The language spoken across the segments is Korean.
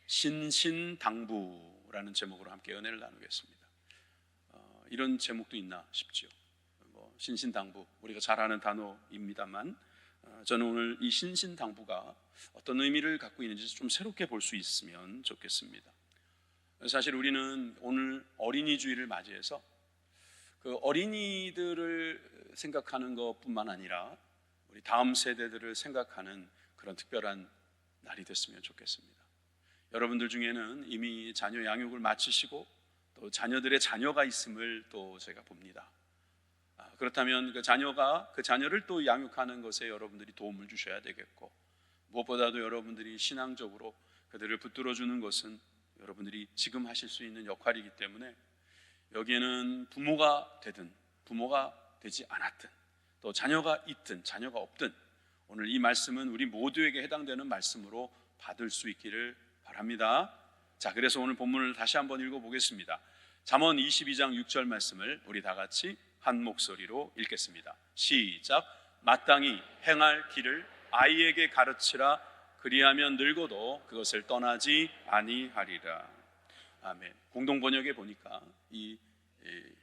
신신당부라는 제목으로 함께 은혜를 나누겠습니다. 이런 제목도 있나 싶죠. 신신당부, 우리가 잘 아는 단어입니다만 저는 오늘 이 신신당부가 어떤 의미를 갖고 있는지 좀 새롭게 볼 수 있으면 좋겠습니다. 사실 우리는 오늘 어린이 주일을 맞이해서 그 어린이들을 생각하는 것뿐만 아니라 우리 다음 세대들을 생각하는 그런 특별한 날이 됐으면 좋겠습니다. 여러분들 중에는 이미 자녀 양육을 마치시고 또 자녀들의 자녀가 있음을 또 제가 봅니다. 그렇다면 그 자녀를 또 양육하는 것에 여러분들이 도움을 주셔야 되겠고, 무엇보다도 여러분들이 신앙적으로 그들을 붙들어주는 것은 여러분들이 지금 하실 수 있는 역할이기 때문에 여기에는 부모가 되든 부모가 되지 않았든 또 자녀가 있든 자녀가 없든 오늘 이 말씀은 우리 모두에게 해당되는 말씀으로 받을 수 있기를 바랍니다. 자, 그래서 오늘 본문을 다시 한번 읽어보겠습니다. 잠언 22장 6절 말씀을 우리 다 같이 한 목소리로 읽겠습니다. 시작. 마땅히 행할 길을 아이에게 가르치라. 그리하면 늙어도 그것을 떠나지 아니하리라. 아멘. 공동 번역에 보니까 이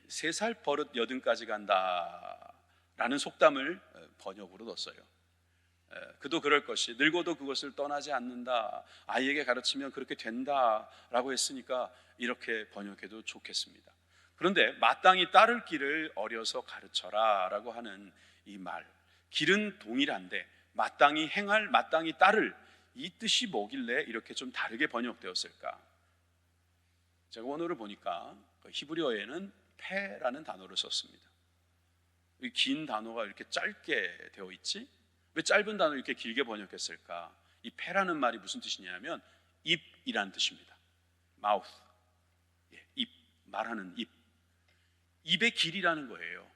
3살 버릇 여든까지 간다라는 속담을 번역으로 넣었어요. 그도 그럴 것이 늙어도 그것을 떠나지 않는다. 아이에게 가르치면 그렇게 된다라고 했으니까 이렇게 번역해도 좋겠습니다. 그런데 마땅히 따를 길을 어려서 가르쳐라 라고 하는 이 말, 길은 동일한데 마땅히 행할, 마땅히 따를, 이 뜻이 뭐길래 이렇게 좀 다르게 번역되었을까? 제가 원어를 보니까 히브리어에는 페라는 단어를 썼습니다. 이 긴 단어가 이렇게 짧게 되어 있지? 왜 짧은 단어를 이렇게 길게 번역했을까? 이 페라는 말이 무슨 뜻이냐면 입이란 뜻입니다. mouth, 입, 말하는 입. 입의 길이라는 거예요.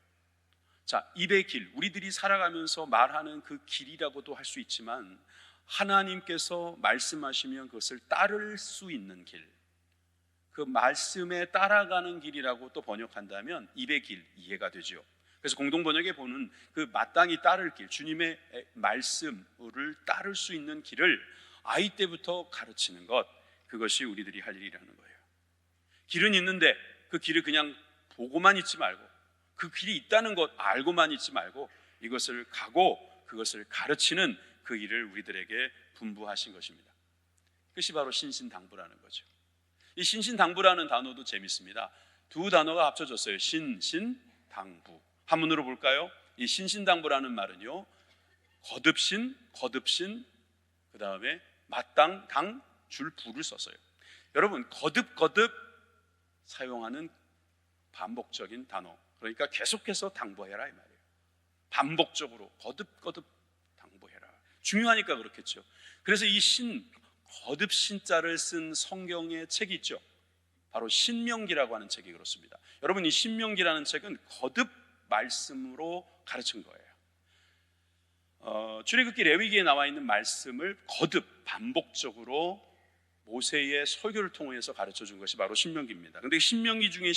자, 입의 길, 우리들이 살아가면서 말하는 그 길이라고도 할 수 있지만 하나님께서 말씀하시면 그것을 따를 수 있는 길, 그 말씀에 따라가는 길이라고 또 번역한다면 입의 길, 이해가 되죠. 그래서 공동번역에 보는 그 마땅히 따를 길, 주님의 말씀을 따를 수 있는 길을 아이 때부터 가르치는 것, 그것이 우리들이 할 일이라는 거예요. 길은 있는데 그 길을 그냥 보고만 있지 말고, 그 길이 있다는 것 알고만 있지 말고 이것을 가고 그것을 가르치는 그 일을 우리들에게 분부하신 것입니다. 그것이 바로 신신당부라는 거죠. 이 신신당부라는 단어도 재밌습니다. 두 단어가 합쳐졌어요. 신신당부. 한문으로 볼까요? 이 신신당부라는 말은요, 거듭신, 그 다음에 마땅, 당, 줄, 부를 썼어요. 여러분, 거듭 사용하는 반복적인 단어, 그러니까 계속해서 당부해라 이 말이에요. 반복적으로 거듭 당부해라. 중요하니까 그렇겠죠. 그래서 이 거듭신자를 쓴 성경의 책이 있죠. 바로 신명기라고 하는 책이 그렇습니다. 여러분, 이 신명기라는 책은 거듭 말씀으로 가르친 거예요. 출애굽기 레위기에 나와 있는 말씀을 거듭 반복적으로 모세의 설교를 통해서 가르쳐 준 것이 바로 신명기입니다. 그런데 신명기 중에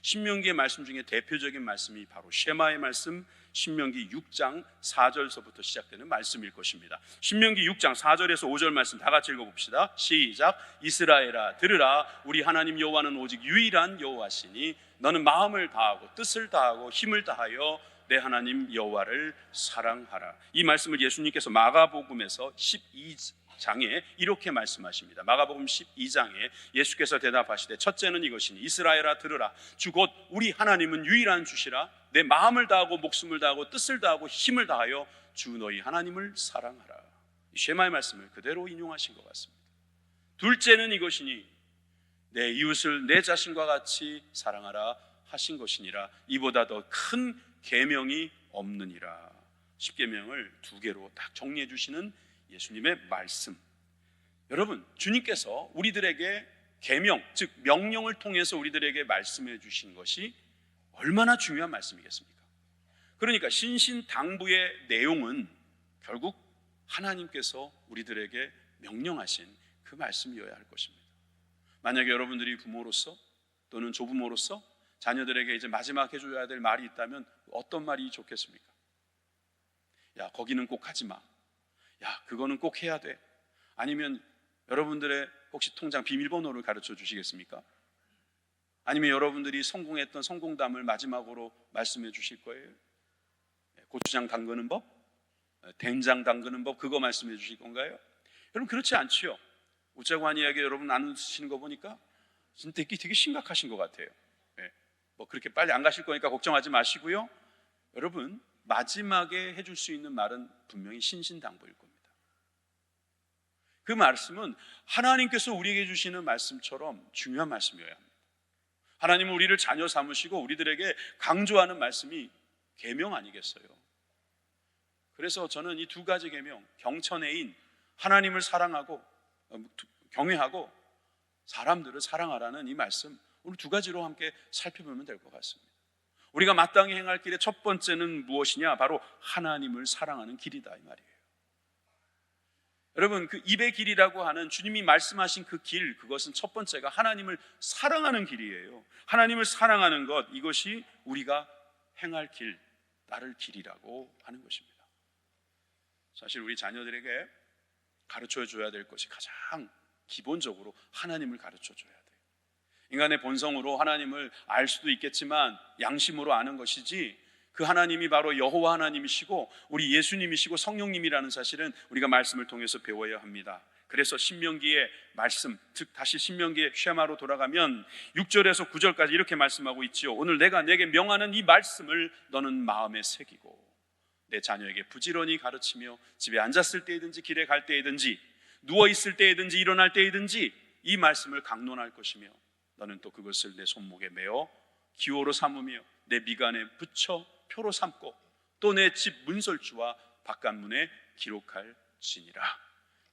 신명기의 말씀 중에 대표적인 말씀이 바로 쉐마의 말씀, 신명기 6장 4절서부터 시작되는 말씀일 것입니다. 신명기 6장 4절에서 5절 말씀 다 같이 읽어봅시다. 시작. 이스라엘아 들으라. 우리 하나님 여호와는 오직 유일한 여호와시니 너는 마음을 다하고 뜻을 다하고 힘을 다하여 내 하나님 여호와를 사랑하라. 이 말씀을 예수님께서 마가복음에서 12장에 이렇게 말씀하십니다. 마가복음 12장에 예수께서 대답하시되 첫째는 이것이니 이스라엘아 들으라. 주 곧 우리 하나님은 유일한 주시라. 내 마음을 다하고 목숨을 다하고 뜻을 다하고 힘을 다하여 주 너희 하나님을 사랑하라. 이 쉐마의 말씀을 그대로 인용하신 것 같습니다. 둘째는 이것이니 내 이웃을 내 자신과 같이 사랑하라 하신 것이니라. 이보다 더 큰 계명이 없느니라. 10계명을 2개로 딱 정리해 주시는 예수님의 말씀. 여러분, 주님께서 우리들에게 계명, 즉 명령을 통해서 우리들에게 말씀해 주신 것이 얼마나 중요한 말씀이겠습니까? 그러니까 신신당부의 내용은 결국 하나님께서 우리들에게 명령하신 그 말씀이어야 할 것입니다. 만약에 여러분들이 부모로서 또는 조부모로서 자녀들에게 이제 마지막 해줘야 될 말이 있다면 어떤 말이 좋겠습니까? 야, 거기는 꼭 하지 마. 야, 그거는 꼭 해야 돼. 아니면 여러분들의 혹시 통장 비밀번호를 가르쳐 주시겠습니까? 아니면 여러분들이 성공했던 성공담을 마지막으로 말씀해 주실 거예요? 고추장 담그는 법? 된장 담그는 법, 그거 말씀해 주실 건가요? 여러분 그렇지 않지요. 웃자고 이야기 여러분 나누시는 거 보니까 진짜 되게 심각하신 것 같아요. 뭐 그렇게 빨리 안 가실 거니까 걱정하지 마시고요. 여러분 마지막에 해줄 수 있는 말은 분명히 신신당부일 겁니다. 그 말씀은 하나님께서 우리에게 주시는 말씀처럼 중요한 말씀이어야 합니다. 하나님은 우리를 자녀 삼으시고 우리들에게 강조하는 말씀이 계명 아니겠어요? 그래서 저는 이 두 가지 계명, 경천애인, 하나님을 사랑하고 경외하고 사람들을 사랑하라는 이 말씀, 오늘 두 가지로 함께 살펴보면 될 것 같습니다. 우리가 마땅히 행할 길의 첫 번째는 무엇이냐? 바로 하나님을 사랑하는 길이다 이 말이에요. 여러분 그 입의 길이라고 하는 주님이 말씀하신 그 길, 그것은 첫 번째가 하나님을 사랑하는 길이에요. 하나님을 사랑하는 것, 이것이 우리가 행할 길, 따를 길이라고 하는 것입니다. 사실 우리 자녀들에게 가르쳐 줘야 될 것이 가장 기본적으로 하나님을 가르쳐 줘야 돼요. 인간의 본성으로 하나님을 알 수도 있겠지만 양심으로 아는 것이지, 그 하나님이 바로 여호와 하나님이시고 우리 예수님이시고 성령님이라는 사실은 우리가 말씀을 통해서 배워야 합니다. 그래서 신명기의 말씀, 즉 다시 신명기의 쉐마로 돌아가면 6절에서 9절까지 이렇게 말씀하고 있지요. 오늘 내가 내게 명하는 이 말씀을 너는 마음에 새기고 내 자녀에게 부지런히 가르치며 집에 앉았을 때이든지 길에 갈 때이든지 누워있을 때이든지 일어날 때이든지 이 말씀을 강론할 것이며 너는 또 그것을 내 손목에 메어 기호로 삼으며 내 미간에 붙여 표로 삼고 또 내 집 문설주와 바깥문에 기록할지니라.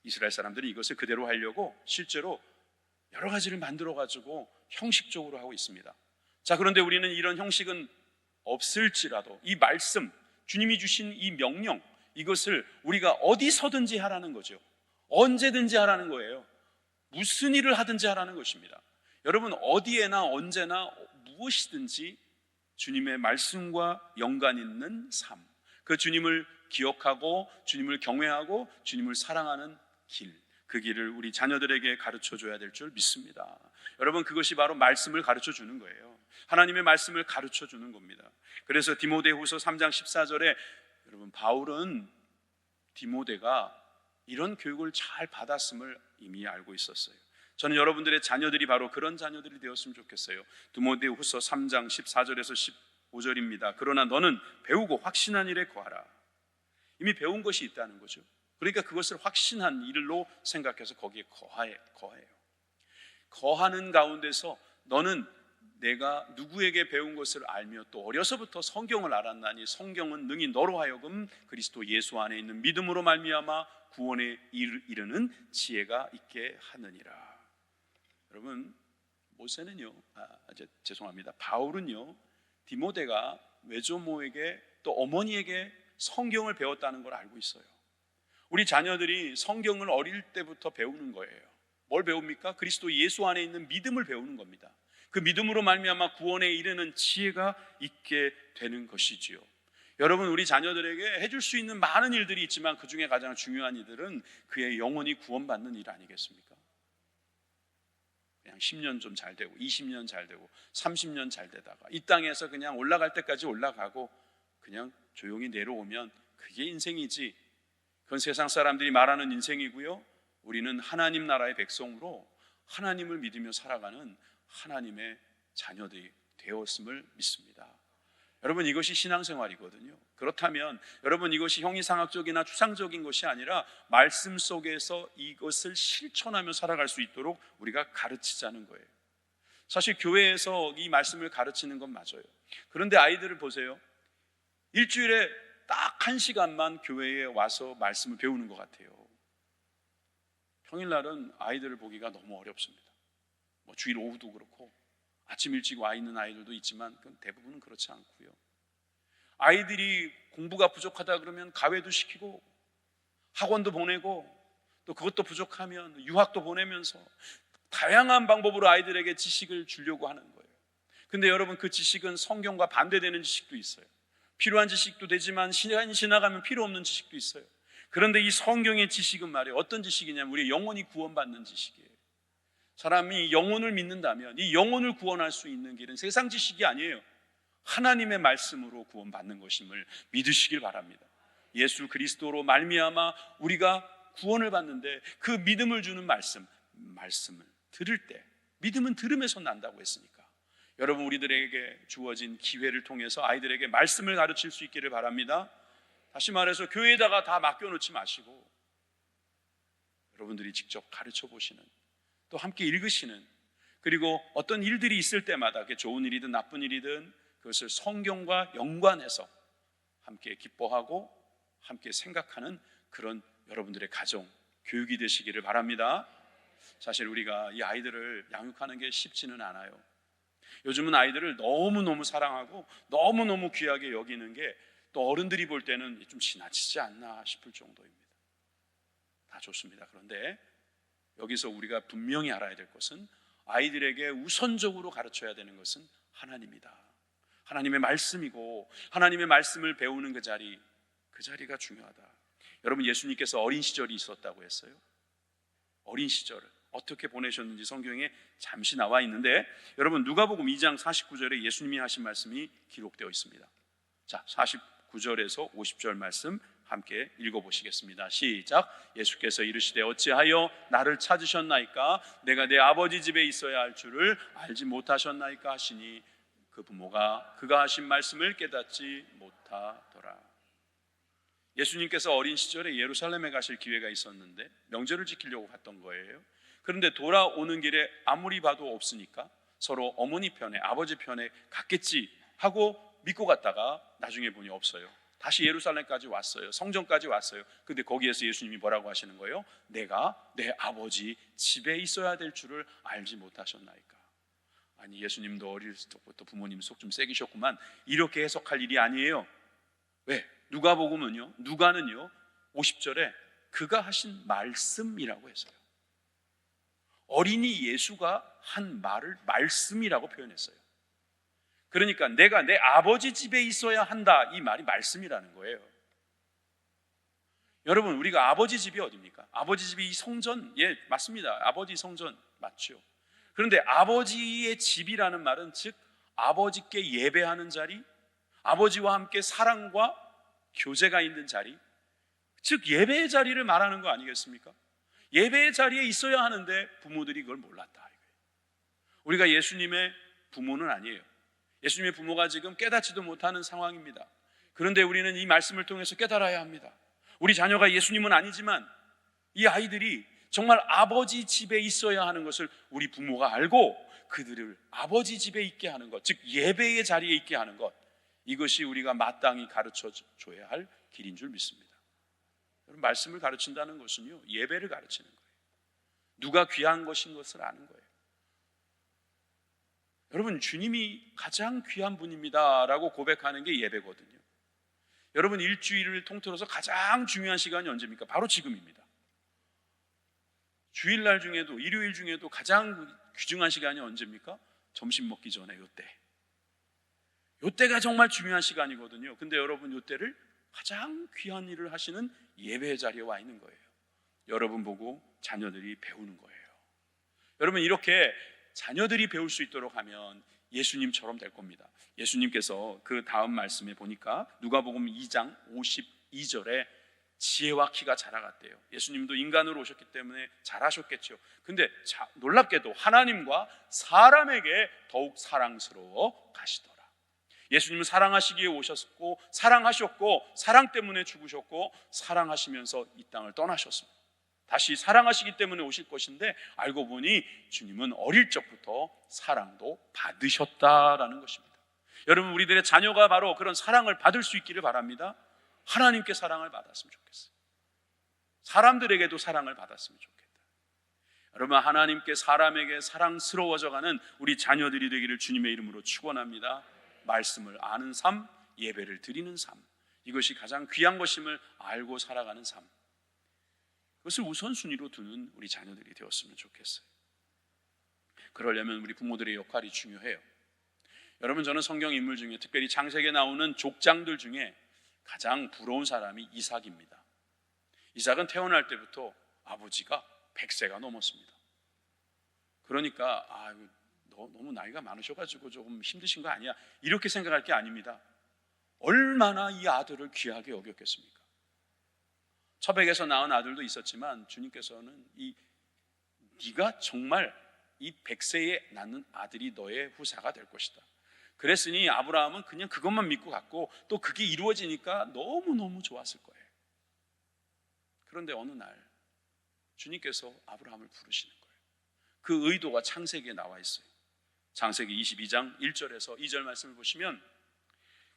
이스라엘 사람들이 이것을 그대로 하려고 실제로 여러 가지를 만들어 가지고 형식적으로 하고 있습니다. 자, 그런데 우리는 이런 형식은 없을지라도 이 말씀, 주님이 주신 이 명령, 이것을 우리가 어디서든지 하라는 거죠. 언제든지 하라는 거예요. 무슨 일을 하든지 하라는 것입니다. 여러분 어디에나 언제나 무엇이든지 주님의 말씀과 연관 있는 삶, 그 주님을 기억하고 주님을 경외하고 주님을 사랑하는 길, 그 길을 우리 자녀들에게 가르쳐 줘야 될 줄 믿습니다. 여러분 그것이 바로 말씀을 가르쳐 주는 거예요. 하나님의 말씀을 가르쳐 주는 겁니다. 그래서 디모데후서 3장 14절에 여러분 바울은 디모데가 이런 교육을 잘 받았음을 이미 알고 있었어요. 저는 여러분들의 자녀들이 바로 그런 자녀들이 되었으면 좋겠어요. 디모데후서 3장 14절에서 15절입니다. 그러나 너는 배우고 확신한 일에 거하라. 이미 배운 것이 있다는 거죠. 그러니까 그것을 확신한 일로 생각해서 거기에 거해요. 거하는 가운데서 너는 내가 누구에게 배운 것을 알며 또 어려서부터 성경을 알았나니 성경은 능히 너로 하여금 그리스도 예수 안에 있는 믿음으로 말미암아 구원에 이르는 지혜가 있게 하느니라. 여러분 모세는요, 죄송합니다. 바울은요, 디모데가 외조모에게 또 어머니에게 성경을 배웠다는 걸 알고 있어요. 우리 자녀들이 성경을 어릴 때부터 배우는 거예요. 뭘 배웁니까? 그리스도 예수 안에 있는 믿음을 배우는 겁니다. 그 믿음으로 말미암아 구원에 이르는 지혜가 있게 되는 것이지요. 여러분 우리 자녀들에게 해줄 수 있는 많은 일들이 있지만 그 중에 가장 중요한 일들은 그의 영혼이 구원받는 일 아니겠습니까? 그냥 10년 좀 잘 되고 20년 잘 되고 30년 잘 되다가 이 땅에서 그냥 올라갈 때까지 올라가고 그냥 조용히 내려오면 그게 인생이지, 그건 세상 사람들이 말하는 인생이고요. 우리는 하나님 나라의 백성으로 하나님을 믿으며 살아가는 하나님의 자녀들이 되었음을 믿습니다. 여러분 이것이 신앙생활이거든요. 그렇다면 여러분 이것이 형이상학적이나 추상적인 것이 아니라 말씀 속에서 이것을 실천하며 살아갈 수 있도록 우리가 가르치자는 거예요. 사실 교회에서 이 말씀을 가르치는 건 맞아요. 그런데 아이들을 보세요. 일주일에 딱 1시간만 교회에 와서 말씀을 배우는 것 같아요. 평일날은 아이들을 보기가 너무 어렵습니다. 주일 오후도 그렇고 아침 일찍 와 있는 아이들도 있지만 대부분은 그렇지 않고요. 아이들이 공부가 부족하다 그러면 가외도 시키고 학원도 보내고 또 그것도 부족하면 유학도 보내면서 다양한 방법으로 아이들에게 지식을 주려고 하는 거예요. 근데 여러분 그 지식은 성경과 반대되는 지식도 있어요. 필요한 지식도 되지만 시간이 지나가면 필요 없는 지식도 있어요. 그런데 이 성경의 지식은 말이에요, 어떤 지식이냐면 우리 영혼이 구원받는 지식이에요. 사람이 영혼을 믿는다면 이 영혼을 구원할 수 있는 길은 세상 지식이 아니에요. 하나님의 말씀으로 구원받는 것임을 믿으시길 바랍니다. 예수 그리스도로 말미암아 우리가 구원을 받는데 그 믿음을 주는 말씀을 들을 때, 믿음은 들음에서 난다고 했으니까 여러분, 우리들에게 주어진 기회를 통해서 아이들에게 말씀을 가르칠 수 있기를 바랍니다. 다시 말해서 교회에다가 다 맡겨놓지 마시고 여러분들이 직접 가르쳐 보시는, 또 함께 읽으시는, 그리고 어떤 일들이 있을 때마다 그게 좋은 일이든 나쁜 일이든 그것을 성경과 연관해서 함께 기뻐하고 함께 생각하는 그런 여러분들의 가정 교육이 되시기를 바랍니다. 사실 우리가 이 아이들을 양육하는 게 쉽지는 않아요. 요즘은 아이들을 너무너무 사랑하고 너무너무 귀하게 여기는 게 또 어른들이 볼 때는 좀 지나치지 않나 싶을 정도입니다. 다 좋습니다. 그런데 여기서 우리가 분명히 알아야 될 것은 아이들에게 우선적으로 가르쳐야 되는 것은 하나님이다. 하나님의 말씀이고 하나님의 말씀을 배우는 그 자리가 중요하다. 여러분, 예수님께서 어린 시절이 있었다고 했어요. 어린 시절을 어떻게 보내셨는지 성경에 잠시 나와 있는데, 여러분 누가복음 2장 49절에 예수님이 하신 말씀이 기록되어 있습니다. 자, 49절에서 50절 말씀 함께 읽어보시겠습니다. 시작. 예수께서 이르시되 어찌하여 나를 찾으셨나이까? 내가 내 아버지 집에 있어야 할 줄을 알지 못하셨나이까 하시니 그 부모가 그가 하신 말씀을 깨닫지 못하더라. 예수님께서 어린 시절에 예루살렘에 가실 기회가 있었는데 명절을 지키려고 갔던 거예요. 그런데 돌아오는 길에 아무리 봐도 없으니까 서로 어머니 편에 아버지 편에 갔겠지 하고 믿고 갔다가 나중에 보니 없어요. 다시 예루살렘까지 왔어요. 성전까지 왔어요. 근데 거기에서 예수님이 뭐라고 하시는 거예요? 내가 내 아버지 집에 있어야 될 줄을 알지 못하셨나이까? 아니, 예수님도 어릴 때부터 부모님 속 좀 세기셨구만, 이렇게 해석할 일이 아니에요. 왜? 누가복음은요, 누가는요 50절에 그가 하신 말씀이라고 했어요. 어린이 예수가 한 말을 말씀이라고 표현했어요. 그러니까 내가 내 아버지 집에 있어야 한다, 이 말이 말씀이라는 거예요. 여러분, 우리가 아버지 집이 어디입니까? 아버지 집이 이 성전, 예, 맞습니다. 아버지 성전 맞죠. 그런데 아버지의 집이라는 말은 즉 아버지께 예배하는 자리, 아버지와 함께 사랑과 교제가 있는 자리, 즉 예배의 자리를 말하는 거 아니겠습니까? 예배의 자리에 있어야 하는데 부모들이 그걸 몰랐다. 우리가 예수님의 부모는 아니에요. 예수님의 부모가 지금 깨닫지도 못하는 상황입니다. 그런데 우리는 이 말씀을 통해서 깨달아야 합니다. 우리 자녀가 예수님은 아니지만 이 아이들이 정말 아버지 집에 있어야 하는 것을 우리 부모가 알고 그들을 아버지 집에 있게 하는 것, 즉 예배의 자리에 있게 하는 것, 이것이 우리가 마땅히 가르쳐 줘야 할 길인 줄 믿습니다. 여러분, 말씀을 가르친다는 것은요, 예배를 가르치는 거예요. 누가 귀한 것인 것을 아는 거예요. 여러분, 주님이 가장 귀한 분입니다 라고 고백하는 게 예배거든요. 여러분, 일주일을 통틀어서 가장 중요한 시간이 언제입니까? 바로 지금입니다. 주일날 중에도, 일요일 중에도 가장 귀중한 시간이 언제입니까? 점심 먹기 전에 요때가 정말 중요한 시간이거든요. 근데 여러분, 요때를 가장 귀한 일을 하시는 예배의 자리에 와 있는 거예요. 여러분 보고 자녀들이 배우는 거예요. 여러분, 이렇게 자녀들이 배울 수 있도록 하면 예수님처럼 될 겁니다. 예수님께서 그 다음 말씀에 보니까 누가복음 2장 52절에 지혜와 키가 자라갔대요. 예수님도 인간으로 오셨기 때문에 잘하셨겠죠. 근데 놀랍게도 하나님과 사람에게 더욱 사랑스러워 가시더라. 예수님은 사랑하시기에 오셨고 사랑하셨고 사랑 때문에 죽으셨고 사랑하시면서 이 땅을 떠나셨습니다. 다시 사랑하시기 때문에 오실 것인데 알고 보니 주님은 어릴 적부터 사랑도 받으셨다라는 것입니다. 여러분, 우리들의 자녀가 바로 그런 사랑을 받을 수 있기를 바랍니다. 하나님께 사랑을 받았으면 좋겠어요. 사람들에게도 사랑을 받았으면 좋겠다. 여러분, 하나님께 사람에게 사랑스러워져가는 우리 자녀들이 되기를 주님의 이름으로 축원합니다. 말씀을 아는 삶, 예배를 드리는 삶, 이것이 가장 귀한 것임을 알고 살아가는 삶, 그것을 우선순위로 두는 우리 자녀들이 되었으면 좋겠어요. 그러려면 우리 부모들의 역할이 중요해요. 여러분, 저는 성경 인물 중에 특별히 창세기에 나오는 족장들 중에 가장 부러운 사람이 이삭입니다. 이삭은 태어날 때부터 아버지가 100세가 넘었습니다. 그러니까 너무 나이가 많으셔가지고 조금 힘드신 거 아니야, 이렇게 생각할 게 아닙니다. 얼마나 이 아들을 귀하게 여겼겠습니까? 처백에서 낳은 아들도 있었지만 주님께서는 네가 정말 이 100세에 낳는 아들이 너의 후사가 될 것이다. 그랬으니 아브라함은 그냥 그것만 믿고 갔고, 또 그게 이루어지니까 너무너무 좋았을 거예요. 그런데 어느 날 주님께서 아브라함을 부르시는 거예요. 그 의도가 창세기에 나와 있어요. 창세기 22장 1절에서 2절 말씀을 보시면,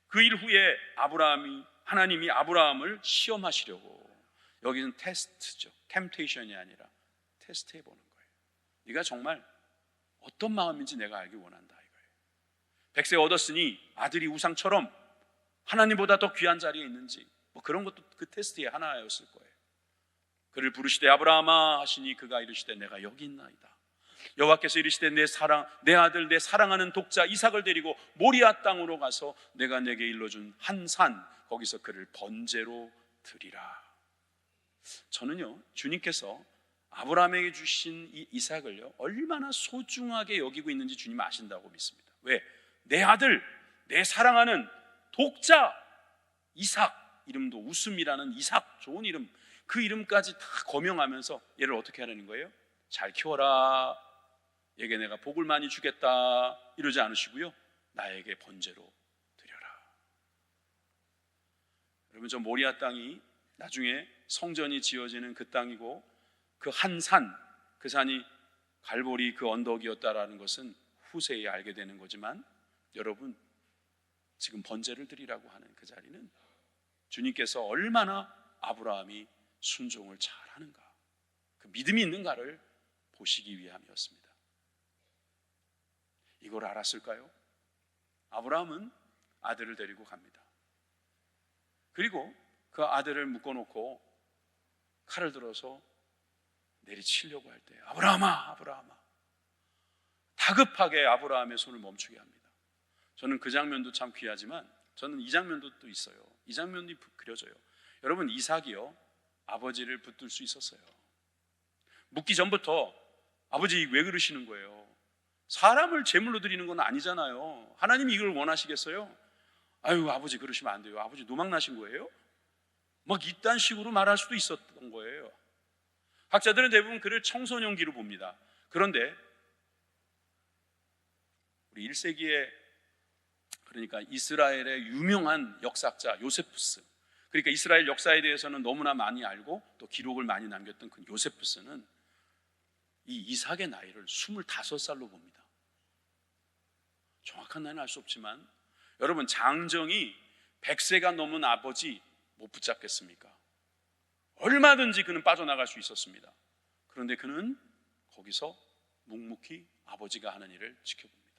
그 일 후에 하나님이 아브라함을 시험하시려고, 여기는 테스트죠, 템테이션이 아니라 테스트 해보는 거예요. 네가 정말 어떤 마음인지 내가 알기 원한다 이거예요. 100세 얻었으니 아들이 우상처럼 하나님보다 더 귀한 자리에 있는지, 그런 것도 그 테스트의 하나였을 거예요. 그를 부르시되 아브라함아 하시니 그가 이르시되 내가 여기 있나이다. 여호와께서 이르시되 내 아들 내 사랑하는 독자 이삭을 데리고 모리아 땅으로 가서 내가 내게 일러준 한 산, 거기서 그를 번제로 드리라. 저는요, 주님께서 아브라함에게 주신 이 이삭을요 얼마나 소중하게 여기고 있는지 주님 아신다고 믿습니다. 왜? 내 아들, 내 사랑하는 독자 이삭, 이름도 웃음이라는 이삭, 좋은 이름, 그 이름까지 다 거명하면서 얘를 어떻게 하라는 거예요? 잘 키워라, 얘에게 내가 복을 많이 주겠다, 이러지 않으시고요, 나에게 번제로 드려라. 여러분, 저 모리아 땅이 나중에 성전이 지어지는 그 땅이고, 그 한 산, 그 산이 갈보리 그 언덕이었다라는 것은 후세에 알게 되는 거지만, 여러분, 지금 번제를 드리라고 하는 그 자리는 주님께서 얼마나 아브라함이 순종을 잘하는가, 그 믿음이 있는가를 보시기 위함이었습니다. 이걸 알았을까요? 아브라함은 아들을 데리고 갑니다. 그리고 그 아들을 묶어놓고 칼을 들어서 내리치려고 할 때, 아브라함아, 아브라함아, 다급하게 아브라함의 손을 멈추게 합니다. 저는 그 장면도 참 귀하지만 저는 이 장면도 또 있어요. 이 장면이 그려져요. 여러분, 이삭이요 아버지를 붙들 수 있었어요. 묻기 전부터 아버지 왜 그러시는 거예요? 사람을 제물로 드리는 건 아니잖아요. 하나님이 이걸 원하시겠어요? 아유, 아버지 그러시면 안 돼요. 아버지 노망 나신 거예요? 막 이딴 식으로 말할 수도 있었던 거예요. 학자들은 대부분 그를 청소년기로 봅니다. 그런데 우리 1세기에, 그러니까 이스라엘의 유명한 역사학자 요세푸스, 그러니까 이스라엘 역사에 대해서는 너무나 많이 알고 또 기록을 많이 남겼던 그 요세푸스는 이 이삭의 나이를 25살로 봅니다. 정확한 나이는 알 수 없지만, 여러분, 장정이 100세가 넘은 아버지 못 붙잡겠습니까? 얼마든지 그는 빠져나갈 수 있었습니다. 그런데 그는 거기서 묵묵히 아버지가 하는 일을 지켜봅니다.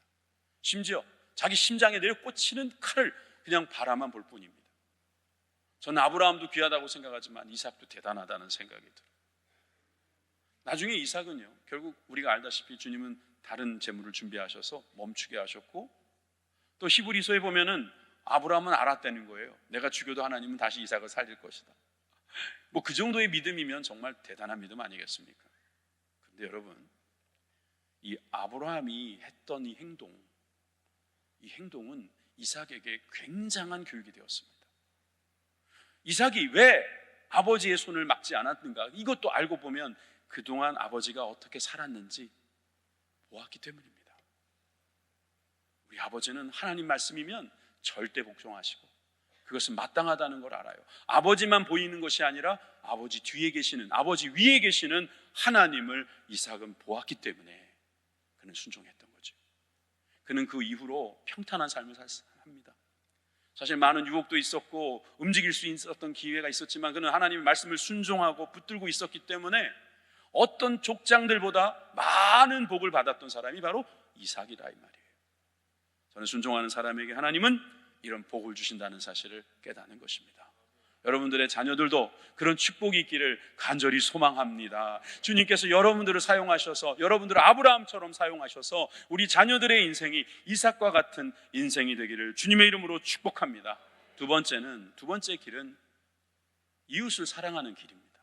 심지어 자기 심장에 내려 꽂히는 칼을 그냥 바라만 볼 뿐입니다. 저는 아브라함도 귀하다고 생각하지만 이삭도 대단하다는 생각이 들어요. 나중에 이삭은요, 결국 우리가 알다시피 주님은 다른 제물을 준비하셔서 멈추게 하셨고, 또 히브리서에 보면은 아브라함은 알았다는 거예요. 내가 죽여도 하나님은 다시 이삭을 살릴 것이다. 그 정도의 믿음이면 정말 대단한 믿음 아니겠습니까? 그런데 여러분, 이 아브라함이 했던 이 행동은 이삭에게 굉장한 교육이 되었습니다. 이삭이 왜 아버지의 손을 막지 않았는가, 이것도 알고 보면 그동안 아버지가 어떻게 살았는지 보았기 때문입니다. 우리 아버지는 하나님 말씀이면 절대 복종하시고 그것은 마땅하다는 걸 알아요. 아버지만 보이는 것이 아니라 아버지 뒤에 계시는, 아버지 위에 계시는 하나님을 이삭은 보았기 때문에 그는 순종했던 거죠. 그는 그 이후로 평탄한 삶을 합니다. 사실 많은 유혹도 있었고 움직일 수 있었던 기회가 있었지만 그는 하나님의 말씀을 순종하고 붙들고 있었기 때문에 어떤 족장들보다 많은 복을 받았던 사람이 바로 이삭이다 이 말이에요. 저는 순종하는 사람에게 하나님은 이런 복을 주신다는 사실을 깨닫는 것입니다. 여러분들의 자녀들도 그런 축복이 있기를 간절히 소망합니다. 주님께서 여러분들을 사용하셔서, 여러분들을 아브라함처럼 사용하셔서 우리 자녀들의 인생이 이삭과 같은 인생이 되기를 주님의 이름으로 축복합니다. 두 번째 길은 이웃을 사랑하는 길입니다.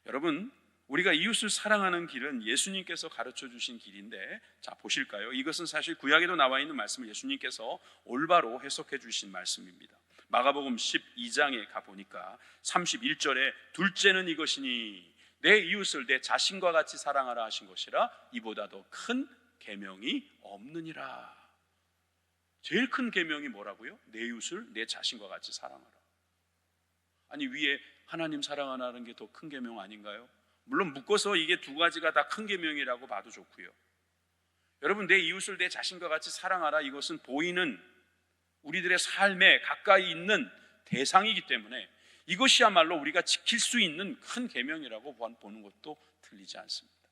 여러분, 우리가 이웃을 사랑하는 길은 예수님께서 가르쳐 주신 길인데, 자 보실까요? 이것은 사실 구약에도 나와 있는 말씀을 예수님께서 올바로 해석해 주신 말씀입니다. 마가복음 12장에 가보니까 31절에 둘째는 이것이니 내 이웃을 내 자신과 같이 사랑하라 하신 것이라 이보다 더 큰 계명이 없느니라. 제일 큰 계명이 뭐라고요? 내 이웃을 내 자신과 같이 사랑하라. 아니, 위에 하나님 사랑하라는 게 더 큰 계명 아닌가요? 물론 묶어서 이게 두 가지가 다 큰 계명이라고 봐도 좋고요. 여러분, 내 이웃을 내 자신과 같이 사랑하라, 이것은 보이는 우리들의 삶에 가까이 있는 대상이기 때문에 이것이야말로 우리가 지킬 수 있는 큰 계명이라고 보는 것도 틀리지 않습니다.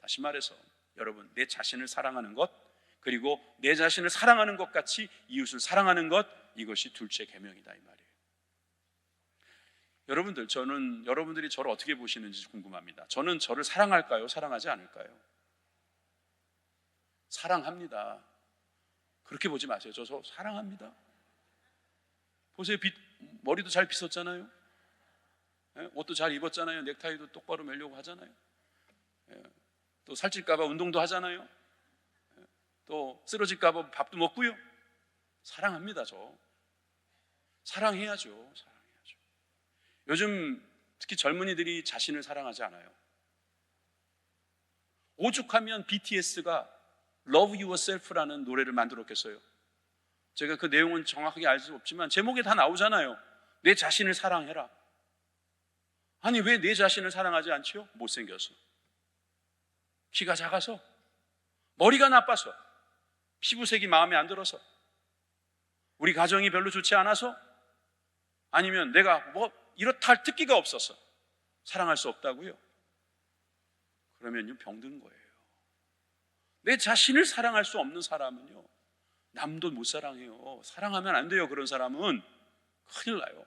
다시 말해서 여러분, 내 자신을 사랑하는 것, 그리고 내 자신을 사랑하는 것 같이 이웃을 사랑하는 것, 이것이 둘째 계명이다 이 말이에요. 여러분들, 저는 여러분들이 저를 어떻게 보시는지 궁금합니다. 저는 저를 사랑할까요? 사랑하지 않을까요? 사랑합니다. 그렇게 보지 마세요. 저 사랑합니다. 보세요. 머리도 잘 빗었잖아요. 옷도 잘 입었잖아요. 넥타이도 똑바로 매려고 하잖아요. 또 살찔까 봐 운동도 하잖아요. 또 쓰러질까 봐 밥도 먹고요. 사랑합니다. 저 사랑해야죠. 사랑해야죠. 요즘 특히 젊은이들이 자신을 사랑하지 않아요. 오죽하면 BTS가 Love Yourself라는 노래를 만들었겠어요. 제가 그 내용은 정확하게 알 수 없지만 제목에 다 나오잖아요. 내 자신을 사랑해라. 아니, 왜 내 자신을 사랑하지 않지요? 못생겨서, 키가 작아서, 머리가 나빠서, 피부색이 마음에 안 들어서, 우리 가정이 별로 좋지 않아서, 아니면 내가 뭐 이렇다 할 특기가 없어서 사랑할 수 없다고요? 그러면요, 병든 거예요. 내 자신을 사랑할 수 없는 사람은요, 남도 못 사랑해요. 사랑하면 안 돼요. 그런 사람은 큰일 나요.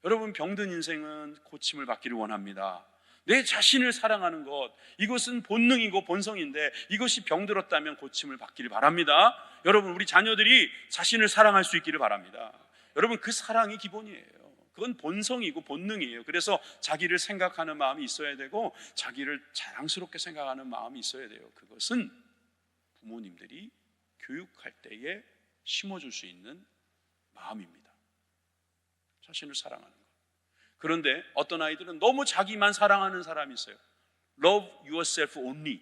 여러분, 병든 인생은 고침을 받기를 원합니다. 내 자신을 사랑하는 것, 이것은 본능이고 본성인데 이것이 병들었다면 고침을 받기를 바랍니다. 여러분, 우리 자녀들이 자신을 사랑할 수 있기를 바랍니다. 여러분, 그 사랑이 기본이에요. 그건 본성이고 본능이에요. 그래서 자기를 생각하는 마음이 있어야 되고 자기를 자랑스럽게 생각하는 마음이 있어야 돼요. 그것은 부모님들이 교육할 때에 심어줄 수 있는 마음입니다. 자신을 사랑하는 것. 그런데 어떤 아이들은 너무 자기만 사랑하는 사람이 있어요. Love yourself only.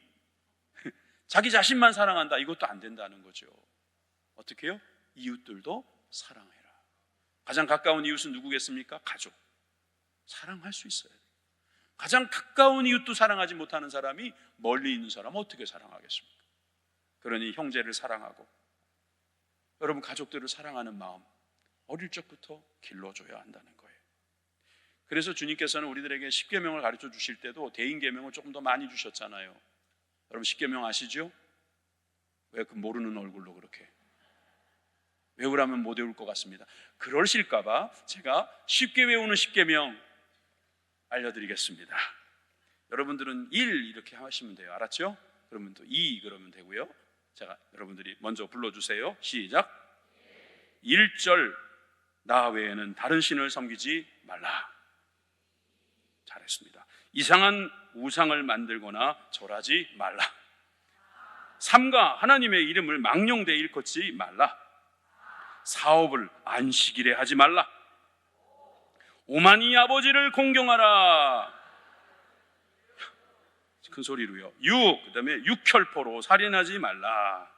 자기 자신만 사랑한다. 이것도 안 된다는 거죠. 어떻게 해요? 이웃들도 사랑해라. 가장 가까운 이웃은 누구겠습니까? 가족. 사랑할 수 있어야 돼요. 가장 가까운 이웃도 사랑하지 못하는 사람이 멀리 있는 사람은 어떻게 사랑하겠습니까? 그러니 형제를 사랑하고 여러분, 가족들을 사랑하는 마음, 어릴 적부터 길러줘야 한다는 거예요. 그래서 주님께서는 우리들에게 십계명을 가르쳐 주실 때도 대인계명을 조금 더 많이 주셨잖아요. 여러분, 십계명 아시죠? 왜 그 모르는 얼굴로 그렇게 외우라면 못 외울 것 같습니다. 그러실까 봐 제가 쉽게 외우는 십계명 알려드리겠습니다. 여러분들은 1 이렇게 하시면 돼요. 알았죠? 그러면 또 2 그러면 되고요. 제가 여러분들이 먼저 불러주세요. 시작. 1절, 나 외에는 다른 신을 섬기지 말라. 잘했습니다. 이상한 우상을 만들거나 절하지 말라. 3가 하나님의 이름을 망령되이 일컫지 말라. 사업을 안식일에 하지 말라. 오만이 아버지를 공경하라. 큰 소리로요. 6, 그 다음에 육혈포로 살인하지 말라.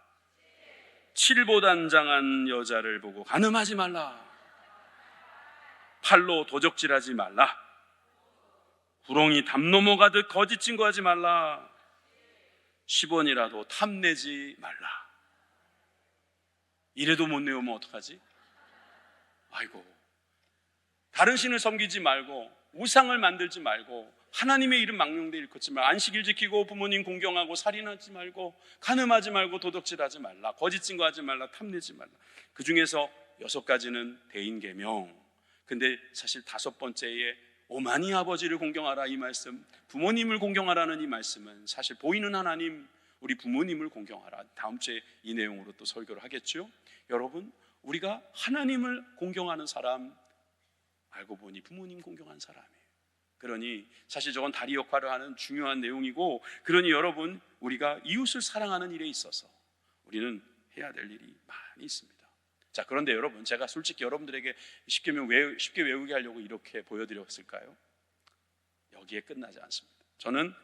7보단 장한 여자를 보고 간음하지 말라. 팔로 도적질하지 말라. 구렁이 담 넘어가듯 거짓 증거하지 말라. 10원이라도 탐내지 말라. 이래도 못 내오면 어떡하지? 아이고, 다른 신을 섬기지 말고 우상을 만들지 말고 하나님의 이름 망령되이 일컫지 말고 안식일 지키고 부모님 공경하고 살인하지 말고 간음하지 말고 도둑질하지 말라. 거짓 증거하지 말라. 탐내지 말라. 그 중에서 6가지는 대인계명. 근데 사실 5번째에 오만이 아버지를 공경하라, 이 말씀, 부모님을 공경하라는 이 말씀은 사실 보이는 하나님, 우리 부모님을 공경하라. 다음 주에 이 내용으로 또 설교를 하겠죠. 여러분, 우리가 하나님을 공경하는 사람, 알고 보니 부모님 공경한 사람이에요. 그러니 사실 저건 다리 역할을 하는 중요한 내용이고, 그러니 여러분, 우리가 이웃을 사랑하는 일에 있어서 우리는 해야 될 일이 많이 있습니다. 자, 그런데 여러분, 제가 솔직히 여러분들에게 쉽게 외우게 하려고 이렇게 보여드렸을까요? 여기에 끝나지 않습니다. 저는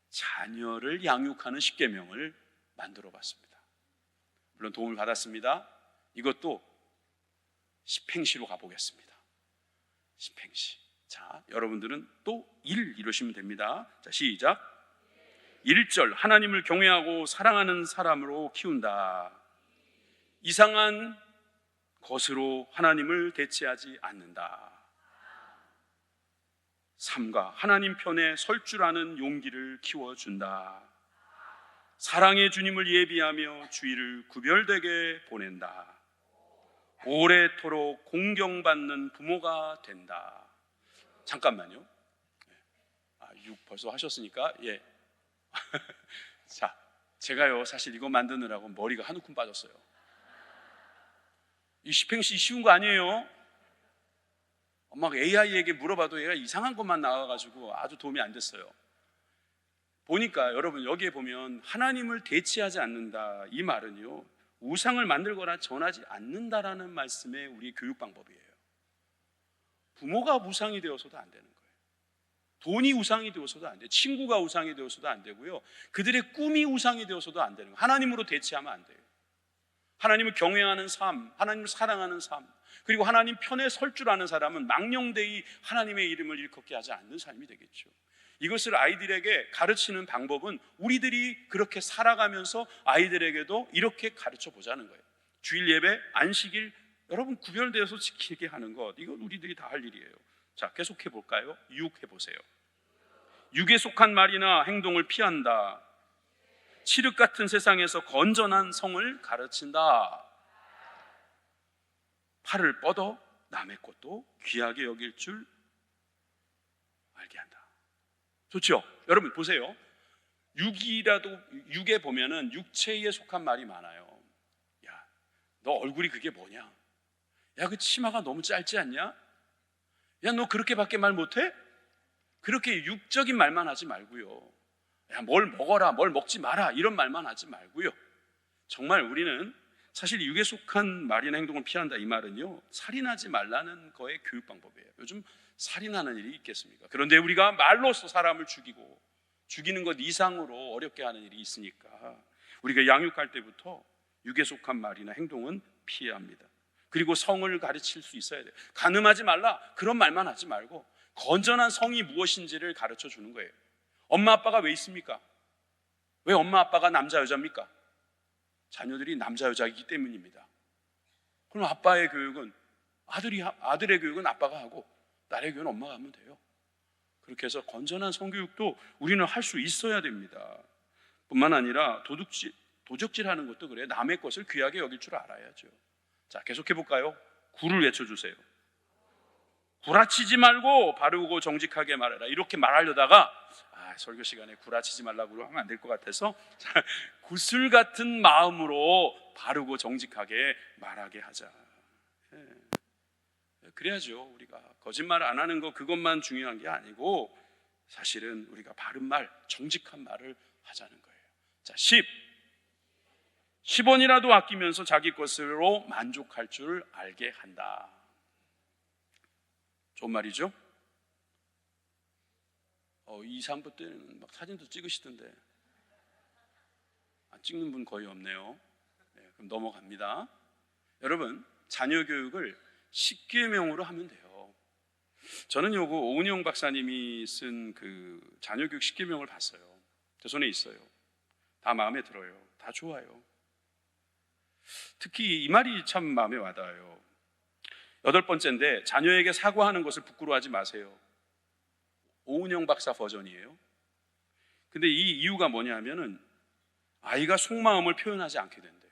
자녀를 양육하는 십계명을 만들어 봤습니다. 물론 도움을 받았습니다. 이것도 십행시로 가보겠습니다. 십행시. 자, 여러분들은 또 1 이러시면 됩니다. 자, 시작. 1절, 하나님을 경외하고 사랑하는 사람으로 키운다. 이상한 것으로 하나님을 대체하지 않는다. 3가 하나님 편에 설 줄 아는 용기를 키워준다. 사랑의 주님을 예비하며 주의를 구별되게 보낸다. 오래도록 공경받는 부모가 된다. 잠깐만요. 6 벌써 하셨으니까, 예. 자, 제가요 사실 이거 만드느라고 머리가 한 움큼 빠졌어요. 이 십행시 쉬운 거 아니에요. 엄마가 AI에게 물어봐도 얘가 이상한 것만 나와가지고 아주 도움이 안 됐어요. 보니까 여러분, 여기에 보면 하나님을 대체하지 않는다, 이 말은요 우상을 만들거나 전하지 않는다라는 말씀의 우리 교육 방법이에요. 부모가 우상이 되어서도 안 되는 거예요. 돈이 우상이 되어서도 안 돼요. 친구가 우상이 되어서도 안 되고요, 그들의 꿈이 우상이 되어서도 안 되는 거예요. 하나님으로 대체하면 안 돼요. 하나님을 경외하는 삶, 하나님을 사랑하는 삶, 그리고 하나님 편에 설 줄 아는 사람은 망령되이 하나님의 이름을 일컫게 하지 않는 삶이 되겠죠. 이것을 아이들에게 가르치는 방법은 우리들이 그렇게 살아가면서 아이들에게도 이렇게 가르쳐 보자는 거예요. 주일 예배, 안식일, 여러분 구별되어서 지키게 하는 것, 이건 우리들이 다 할 일이에요. 자, 계속해 볼까요? 6 해보세요. 육에 속한 말이나 행동을 피한다. 칠흑 같은 세상에서 건전한 성을 가르친다. 팔을 뻗어 남의 것도 귀하게 여길 줄 알게 한다. 좋죠? 여러분 보세요. 육에 보면은 육체에 속한 말이 많아요. 야, 너 얼굴이 그게 뭐냐? 야, 그 치마가 너무 짧지 않냐? 야, 너 그렇게밖에 말 못해? 그렇게 육적인 말만 하지 말고요, 야, 뭘 먹어라, 뭘 먹지 마라, 이런 말만 하지 말고요, 정말 우리는 사실 육에 속한 말이나 행동을 피한다, 이 말은요 살인하지 말라는 거의 교육 방법이에요. 요즘 살인하는 일이 있겠습니까? 그런데 우리가 말로써 사람을 죽이는 것 이상으로 어렵게 하는 일이 있으니까 우리가 양육할 때부터 육에 속한 말이나 행동은 피해야 합니다. 그리고 성을 가르칠 수 있어야 돼요. 간음하지 말라, 그런 말만 하지 말고 건전한 성이 무엇인지를 가르쳐 주는 거예요. 엄마 아빠가 왜 있습니까? 왜 엄마 아빠가 남자 여자입니까? 자녀들이 남자 여자이기 때문입니다. 그럼 아빠의 교육은 아들의 교육은 아빠가 하고 딸의 교육은 엄마가 하면 돼요. 그렇게 해서 건전한 성교육도 우리는 할 수 있어야 됩니다. 뿐만 아니라 도적질하는 것도 그래요. 남의 것을 귀하게 여길 줄 알아야죠. 자, 계속해 볼까요? 9를 외쳐주세요. 구라치지 말고 바르고 정직하게 말해라. 이렇게 말하려다가 설교 시간에 구라치지 말라고 하면 안 될 것 같아서 구슬 같은 마음으로 바르고 정직하게 말하게 하자. 그래야죠. 우리가 거짓말 안 하는 거, 그것만 중요한 게 아니고 사실은 우리가 바른 말, 정직한 말을 하자는 거예요. 자, 10원이라도 아끼면서 자기 것으로 만족할 줄 알게 한다. 좋은 말이죠? 2, 3부 때는 막 사진도 찍으시던데 찍는 분 거의 없네요. 네, 그럼 넘어갑니다. 여러분, 자녀 교육을 십계명으로 하면 돼요. 저는 요거 오은영 박사님이 쓴 그 자녀 교육 십계명을 봤어요. 제 손에 있어요. 다 마음에 들어요. 다 좋아요. 특히 이 말이 참 마음에 와닿아요. 8번째인데, 자녀에게 사과하는 것을 부끄러워하지 마세요. 오은영 박사 버전이에요. 근데 이 이유가 뭐냐면은 아이가 속마음을 표현하지 않게 된대요.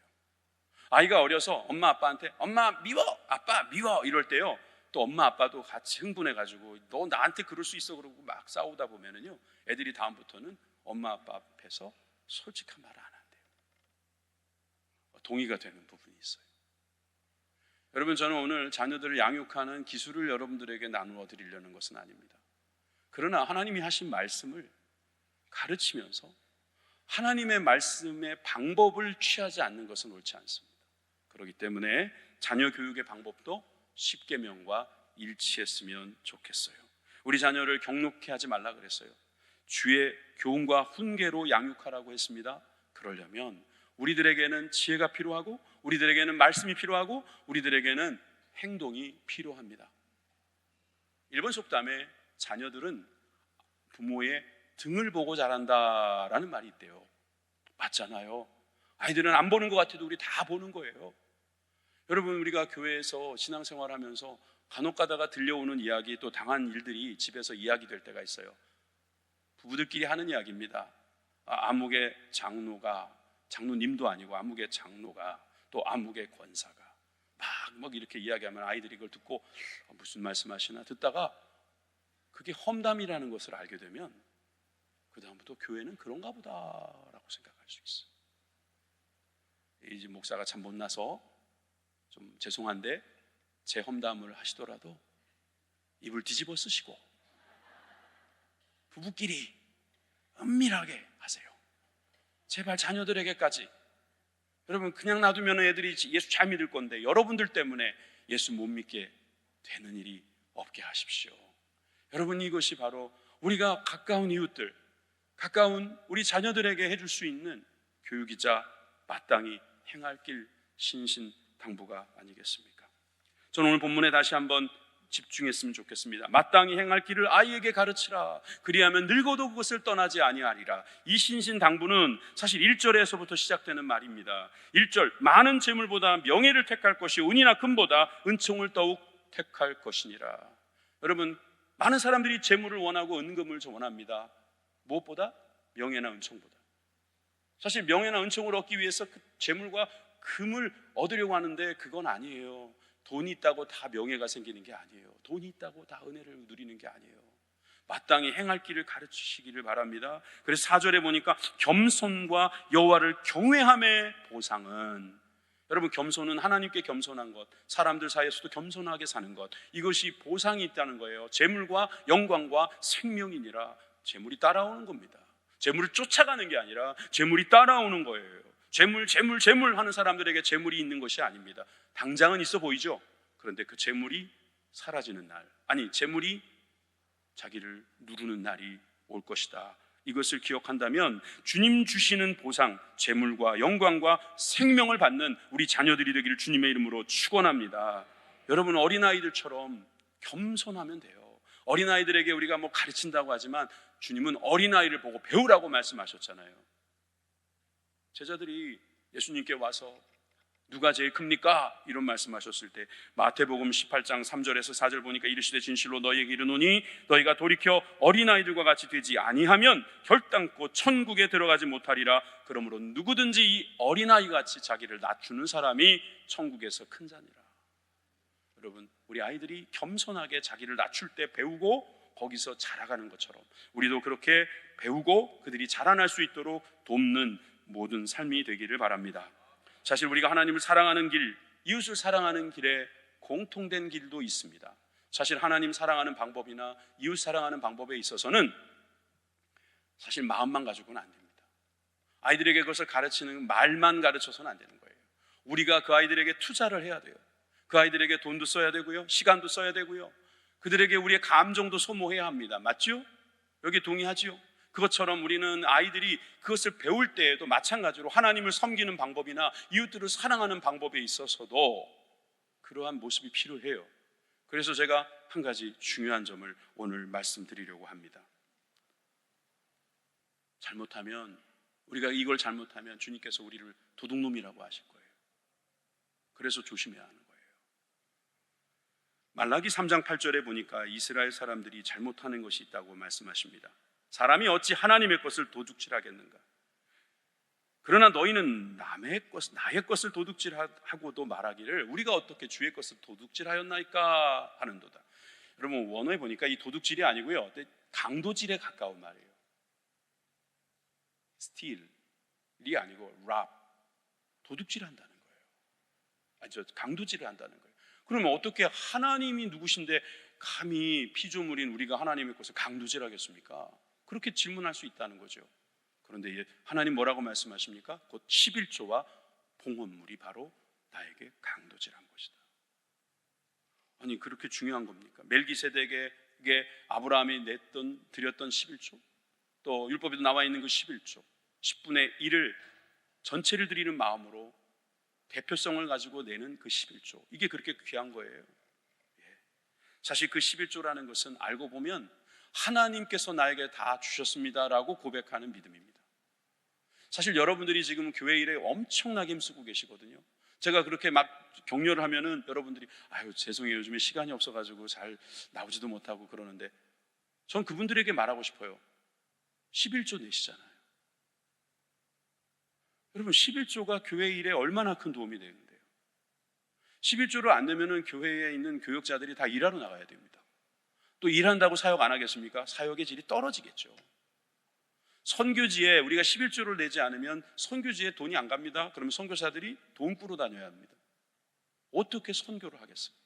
아이가 어려서 엄마 아빠한테 엄마 미워, 아빠 미워 이럴 때요, 또 엄마 아빠도 같이 흥분해가지고 너 나한테 그럴 수 있어 그러고 막 싸우다 보면은요, 애들이 다음부터는 엄마 아빠 앞에서 솔직한 말을 안 한대요. 동의가 되는 부분이 있어요. 여러분, 저는 오늘 자녀들을 양육하는 기술을 여러분들에게 나누어 드리려는 것은 아닙니다. 그러나 하나님이 하신 말씀을 가르치면서 하나님의 말씀의 방법을 취하지 않는 것은 옳지 않습니다. 그렇기 때문에 자녀 교육의 방법도 십계명과 일치했으면 좋겠어요. 우리 자녀를 경록케 하지 말라 그랬어요. 주의 교훈과 훈계로 양육하라고 했습니다. 그러려면 우리들에게는 지혜가 필요하고, 우리들에게는 말씀이 필요하고, 우리들에게는 행동이 필요합니다. 일본 속담에 자녀들은 부모의 등을 보고 자란다라는 말이 있대요. 맞잖아요. 아이들은 안 보는 것 같아도 우리 다 보는 거예요. 여러분, 우리가 교회에서 신앙생활하면서 간혹 가다가 들려오는 이야기, 또 당한 일들이 집에서 이야기될 때가 있어요. 부부들끼리 하는 이야기입니다. 아무개 장로가, 장로님도 아니고 아무개 장로가, 또 아무개 권사가 막 이렇게 이야기하면 아이들이 그걸 듣고 무슨 말씀하시나 듣다가 그게 험담이라는 것을 알게 되면 그 다음부터 교회는 그런가 보다라고 생각할 수 있어요. 이 집 목사가 참 못나서 좀 죄송한데 제 험담을 하시더라도 입을 뒤집어 쓰시고 부부끼리 은밀하게 하세요. 제발 자녀들에게까지. 여러분, 그냥 놔두면 애들이 예수 잘 믿을 건데 여러분들 때문에 예수 못 믿게 되는 일이 없게 하십시오. 여러분, 이것이 바로 우리가 가까운 이웃들, 가까운 우리 자녀들에게 해줄 수 있는 교육이자 마땅히 행할 길 신신당부가 아니겠습니까? 저는 오늘 본문에 다시 한번 집중했으면 좋겠습니다. 마땅히 행할 길을 아이에게 가르치라. 그리하면 늙어도 그것을 떠나지 아니하리라. 이 신신당부는 사실 1절에서부터 시작되는 말입니다. 1절, 많은 재물보다 명예를 택할 것이 은이나 금보다 은총을 더욱 택할 것이니라. 여러분, 많은 사람들이 재물을 원하고 은금을 원합니다. 무엇보다? 명예나 은총보다. 사실 명예나 은총을 얻기 위해서 그 재물과 금을 얻으려고 하는데 그건 아니에요. 돈이 있다고 다 명예가 생기는 게 아니에요. 돈이 있다고 다 은혜를 누리는 게 아니에요. 마땅히 행할 길을 가르치시기를 바랍니다. 그래서 4절에 보니까 겸손과 여호와를 경외함의 보상은, 여러분, 겸손은 하나님께 겸손한 것, 사람들 사이에서도 겸손하게 사는 것, 이것이 보상이 있다는 거예요. 재물과 영광과 생명이니라. 재물이 따라오는 겁니다. 재물을 쫓아가는 게 아니라 재물이 따라오는 거예요. 재물 하는 사람들에게 재물이 있는 것이 아닙니다. 당장은 있어 보이죠. 그런데 그 재물이 사라지는 날, 아니 재물이 자기를 누르는 날이 올 것이다. 이것을 기억한다면 주님 주시는 보상, 재물과 영광과 생명을 받는 우리 자녀들이 되기를 주님의 이름으로 축원합니다. 여러분, 어린아이들처럼 겸손하면 돼요. 어린아이들에게 우리가 가르친다고 하지만 주님은 어린아이를 보고 배우라고 말씀하셨잖아요. 제자들이 예수님께 와서 누가 제일 큽니까? 이런 말씀하셨을 때 마태복음 18장 3절에서 4절 보니까 이르시되 진실로 너희에게 이르노니 너희가 돌이켜 어린아이들과 같이 되지 아니하면 결단코 천국에 들어가지 못하리라. 그러므로 누구든지 이 어린아이같이 자기를 낮추는 사람이 천국에서 큰 자니라. 여러분, 우리 아이들이 겸손하게 자기를 낮출 때 배우고 거기서 자라가는 것처럼 우리도 그렇게 배우고 그들이 자라날 수 있도록 돕는 모든 삶이 되기를 바랍니다. 사실 우리가 하나님을 사랑하는 길, 이웃을 사랑하는 길에 공통된 길도 있습니다. 사실 하나님 사랑하는 방법이나 이웃 사랑하는 방법에 있어서는 사실 마음만 가지고는 안 됩니다. 아이들에게 그것을 가르치는 말만 가르쳐서는 안 되는 거예요. 우리가 그 아이들에게 투자를 해야 돼요. 그 아이들에게 돈도 써야 되고요, 시간도 써야 되고요, 그들에게 우리의 감정도 소모해야 합니다. 맞죠? 여기 동의하지요? 그것처럼 우리는 아이들이 그것을 배울 때에도 마찬가지로 하나님을 섬기는 방법이나 이웃들을 사랑하는 방법에 있어서도 그러한 모습이 필요해요. 그래서 제가 한 가지 중요한 점을 오늘 말씀드리려고 합니다. 우리가 이걸 잘못하면 주님께서 우리를 도둑놈이라고 하실 거예요. 그래서 조심해야 하는 거예요. 말라기 3장 8절에 보니까 이스라엘 사람들이 잘못하는 것이 있다고 말씀하십니다. 사람이 어찌 하나님의 것을 도둑질하겠는가? 그러나 너희는 나의 것을 도둑질하고도 말하기를 우리가 어떻게 주의 것을 도둑질하였나이까 하는도다. 여러분, 원어에 보니까 이 도둑질이 아니고요, 강도질에 가까운 말이에요. steal이 아니고 rob, 도둑질한다는 거예요. 강도질을 한다는 거예요. 그러면 어떻게 하나님이 누구신데 감히 피조물인 우리가 하나님의 것을 강도질하겠습니까? 그렇게 질문할 수 있다는 거죠. 그런데 하나님 뭐라고 말씀하십니까? 곧 11조와 봉헌물이 바로 나에게 강도질한 것이다. 아니, 그렇게 중요한 겁니까? 멜기세덱에게 아브라함이 드렸던 11조, 또 율법에도 나와 있는 그 11조 10분의 1을 전체를 드리는 마음으로 대표성을 가지고 내는 그 11조, 이게 그렇게 귀한 거예요. 사실 그 11조라는 것은 알고 보면 하나님께서 나에게 다 주셨습니다라고 고백하는 믿음입니다. 사실 여러분들이 지금 교회 일에 엄청나게 힘쓰고 계시거든요. 제가 그렇게 막 격려를 하면은 여러분들이 아유, 죄송해요, 요즘에 시간이 없어가지고 잘 나오지도 못하고 그러는데, 전 그분들에게 말하고 싶어요. 11조 내시잖아요. 여러분, 11조가 교회 일에 얼마나 큰 도움이 되는데요. 11조를 안 내면은 교회에 있는 교역자들이 다 일하러 나가야 됩니다. 또 일한다고 사역 안 하겠습니까? 사역의 질이 떨어지겠죠. 선교지에 우리가 11조를 내지 않으면 선교지에 돈이 안 갑니다. 그러면 선교사들이 돈 꾸러 다녀야 합니다. 어떻게 선교를 하겠습니까?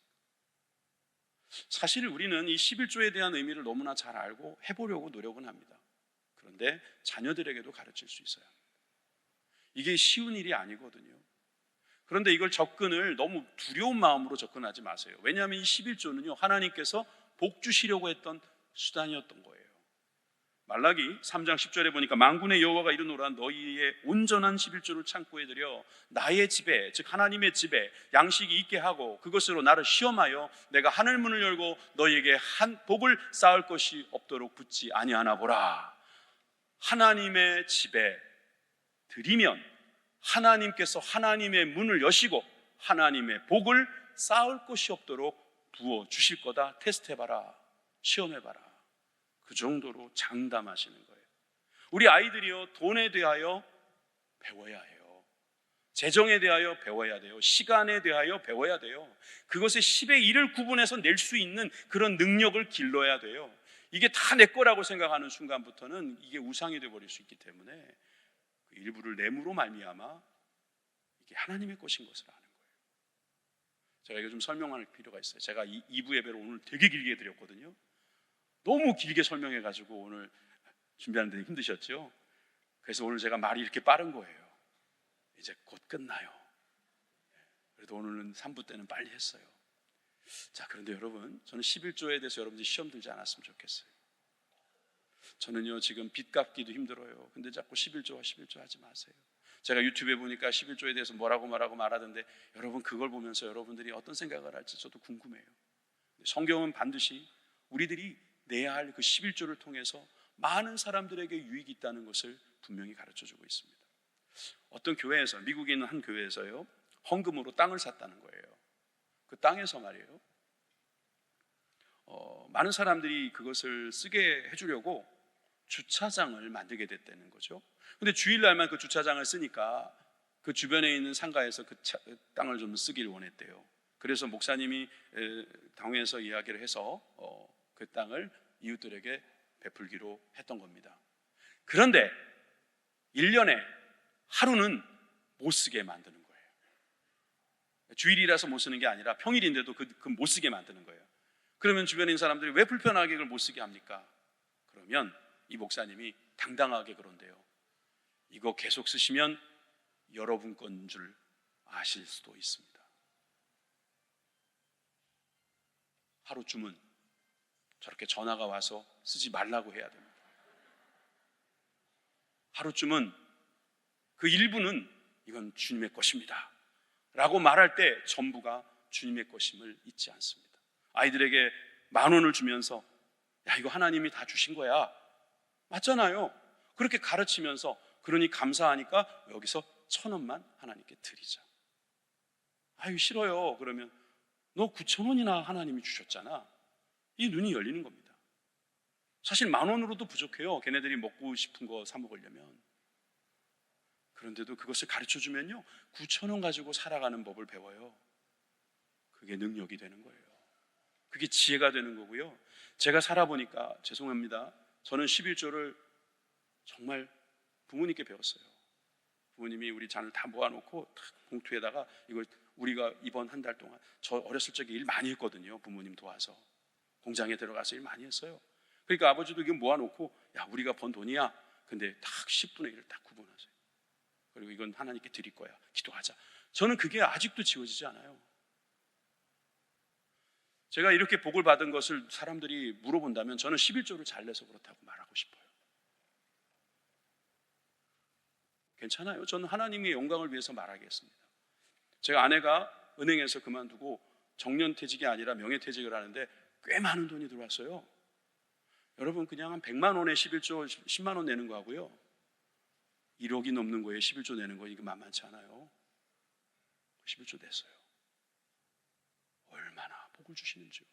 사실 우리는 이 11조에 대한 의미를 너무나 잘 알고 해보려고 노력은 합니다. 그런데 자녀들에게도 가르칠 수 있어야 합니다. 이게 쉬운 일이 아니거든요. 그런데 이걸 접근을 너무 두려운 마음으로 접근하지 마세요. 왜냐하면 이 11조는요, 하나님께서 복 주시려고 했던 수단이었던 거예요. 말라기 3장 10절에 보니까 만군의 여호와가 이르노라, 너희의 온전한 11조를 창고에 들여 나의 집에, 즉 하나님의 집에 양식이 있게 하고 그것으로 나를 시험하여 내가 하늘 문을 열고 너희에게 한 복을 쌓을 것이 없도록 붙지 아니하나 보라. 하나님의 집에 드리면 하나님께서 하나님의 문을 여시고 하나님의 복을 쌓을 것이 없도록 부어 주실 거다. 테스트해봐라, 시험해봐라. 그 정도로 장담하시는 거예요. 우리 아이들이요, 돈에 대하여 배워야 해요. 재정에 대하여 배워야 돼요. 시간에 대하여 배워야 돼요. 그것의 10의 1을 구분해서 낼 수 있는 그런 능력을 길러야 돼요. 이게 다 내 거라고 생각하는 순간부터는 이게 우상이 되어버릴 수 있기 때문에 그 일부를 내므로 말미암아 이게 하나님의 것인 것을 아는 거예요. 제가 이거 좀 설명할 필요가 있어요. 제가 2부 예배를 오늘 되게 길게 드렸거든요. 너무 길게 설명해가지고 오늘 준비하는 데 힘드셨죠? 그래서 오늘 제가 말이 이렇게 빠른 거예요. 이제 곧 끝나요. 그래도 오늘은 3부 때는 빨리 했어요. 자, 그런데 여러분, 저는 11조에 대해서 여러분들이 시험 들지 않았으면 좋겠어요. 저는요, 지금 빚 갚기도 힘들어요. 근데 자꾸 11조 하지 마세요. 제가 유튜브에 보니까 11조에 대해서 뭐라고 말하던데, 여러분 그걸 보면서 여러분들이 어떤 생각을 할지 저도 궁금해요. 성경은 반드시 우리들이 내야 할 그 11조를 통해서 많은 사람들에게 유익이 있다는 것을 분명히 가르쳐주고 있습니다. 어떤 교회에서, 미국에 있는 한 교회에서요, 헌금으로 땅을 샀다는 거예요. 그 땅에서 말이에요, 많은 사람들이 그것을 쓰게 해주려고 주차장을 만들게 됐다는 거죠. 근데 주일날만 그 주차장을 쓰니까 그 주변에 있는 상가에서 그 땅을 좀 쓰기를 원했대요. 그래서 목사님이 당회에서 이야기를 해서 그 땅을 이웃들에게 베풀기로 했던 겁니다. 그런데 1년에 하루는 못 쓰게 만드는 거예요. 주일이라서 못 쓰는 게 아니라 평일인데도 그 못 쓰게 만드는 거예요. 그러면 주변에 있는 사람들이 왜 불편하게 그걸 못 쓰게 합니까? 그러면 이 목사님이 당당하게 그런데요, 이거 계속 쓰시면 여러분 건 줄 아실 수도 있습니다. 하루쯤은 저렇게 전화가 와서 쓰지 말라고 해야 됩니다. 하루쯤은 그 일부는 이건 주님의 것입니다 라고 말할 때 전부가 주님의 것임을 잊지 않습니다. 아이들에게 10,000원을 주면서 야, 이거 하나님이 다 주신 거야, 맞잖아요. 그렇게 가르치면서, 그러니 감사하니까 여기서 1,000원만 하나님께 드리자. 아유, 싫어요. 그러면 너 9,000원이나 하나님이 주셨잖아. 이 눈이 열리는 겁니다. 사실 10,000원으로도 부족해요. 걔네들이 먹고 싶은 거 사 먹으려면. 그런데도 그것을 가르쳐주면요, 9,000원 가지고 살아가는 법을 배워요. 그게 능력이 되는 거예요. 그게 지혜가 되는 거고요. 제가 살아보니까, 죄송합니다, 저는 11조를 정말 부모님께 배웠어요. 부모님이 우리 잔을 다 모아놓고 봉투에다가 이걸, 우리가 이번 한 달 동안, 저 어렸을 적에 일 많이 했거든요, 부모님 도와서. 공장에 들어가서 일 많이 했어요. 그러니까 아버지도 이거 모아놓고, 야, 우리가 번 돈이야. 근데 딱 10분의 1을 딱 구분하세요. 그리고 이건 하나님께 드릴 거야. 기도하자. 저는 그게 아직도 지워지지 않아요. 제가 이렇게 복을 받은 것을 사람들이 물어본다면 저는 11조를 잘 내서 그렇다고 말하고 싶어요. 괜찮아요. 저는 하나님의 영광을 위해서 말하겠습니다. 제가 아내가 은행에서 그만두고 정년퇴직이 아니라 명예퇴직을 하는데 꽤 많은 돈이 들어왔어요. 여러분, 그냥 한 100만 원에 11조 10만 원 내는 거하고요, 1억이 넘는 거에 11조 내는 거, 이거 만만치 않아요. 11조 냈어요. 얼마나 복을 주시는지요.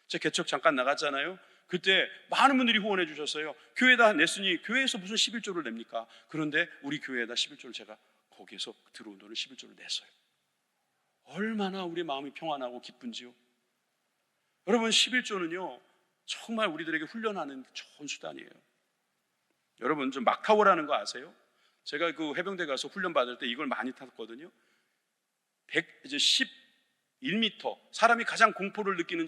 제가 개척 잠깐 나갔잖아요. 그때 많은 분들이 후원해 주셨어요. 교회에다 냈으니 교회에서 무슨 11조를 냅니까? 그런데 우리 교회에다 11조를 제가 거기에서 들어온 돈을 11조를 냈어요. 얼마나 우리 마음이 평안하고 기쁜지요. 여러분, 11조는요 정말 우리들에게 훈련하는 좋은 수단이에요. 여러분, 좀 막타오라는 거 아세요? 제가 그 해병대 가서 훈련 받을 때 이걸 많이 탔거든요. 11m, 사람이 가장 공포를 느끼는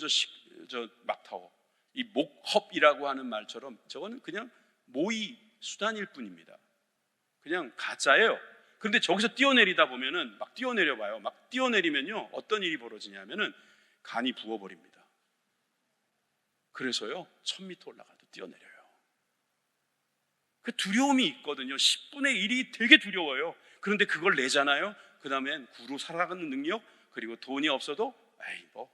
저 막타워, 이 목헙이라고 하는 말처럼 저거는 그냥 모의 수단일 뿐입니다. 그냥 가짜예요. 그런데 저기서 뛰어내리다 보면은, 막 뛰어내려 봐요. 막 뛰어내리면요 어떤 일이 벌어지냐면은 간이 부어버립니다. 그래서요 1000m 올라가도 뛰어내려요. 그 두려움이 있거든요. 10분의 1이 되게 두려워요. 그런데 그걸 내잖아요. 그 다음엔 구로 살아가는 능력, 그리고 돈이 없어도 에이 뭐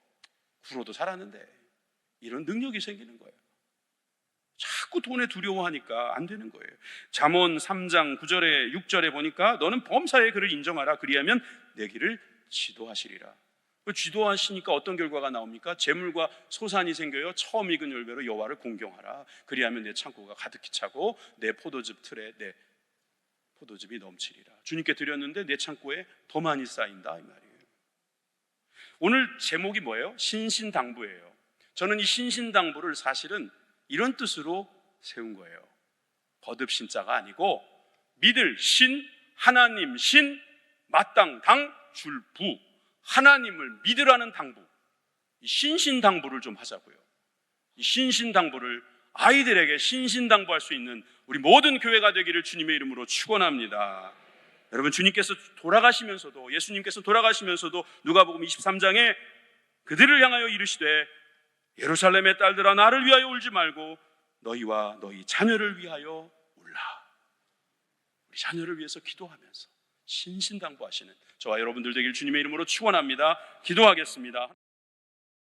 구로도 살았는데, 이런 능력이 생기는 거예요. 자꾸 돈에 두려워하니까 안 되는 거예요. 잠언 3장 9절에 6절에 보니까 너는 범사의 그를 인정하라. 그리하면 내 길을 지도하시리라. 지도하시니까 어떤 결과가 나옵니까? 재물과 소산이 생겨요. 처음 익은 열매로 여호와를 공경하라. 그리하면 내 창고가 가득히 차고 내 포도즙 틀에 내 포도즙이 넘치리라. 주님께 드렸는데 내 창고에 더 많이 쌓인다, 이 말이에요. 오늘 제목이 뭐예요? 신신당부예요. 저는 이 신신당부를 사실은 이런 뜻으로 세운 거예요. 거듭 신자가 아니고 믿을 신, 하나님 신, 마땅 당, 줄 부, 하나님을 믿으라는 당부, 이 신신당부를 좀 하자고요. 이 신신당부를 아이들에게 신신당부할 수 있는 우리 모든 교회가 되기를 주님의 이름으로 축원합니다. 여러분, 주님께서 돌아가시면서도, 예수님께서 돌아가시면서도 누가복음 23장에 그들을 향하여 이르시되 예루살렘의 딸들아 나를 위하여 울지 말고 너희와 너희 자녀를 위하여 울라. 우리 자녀를 위해서 기도하면서 신신당부하시는 저와 여러분들 되길 주님의 이름으로 축원합니다. 기도하겠습니다.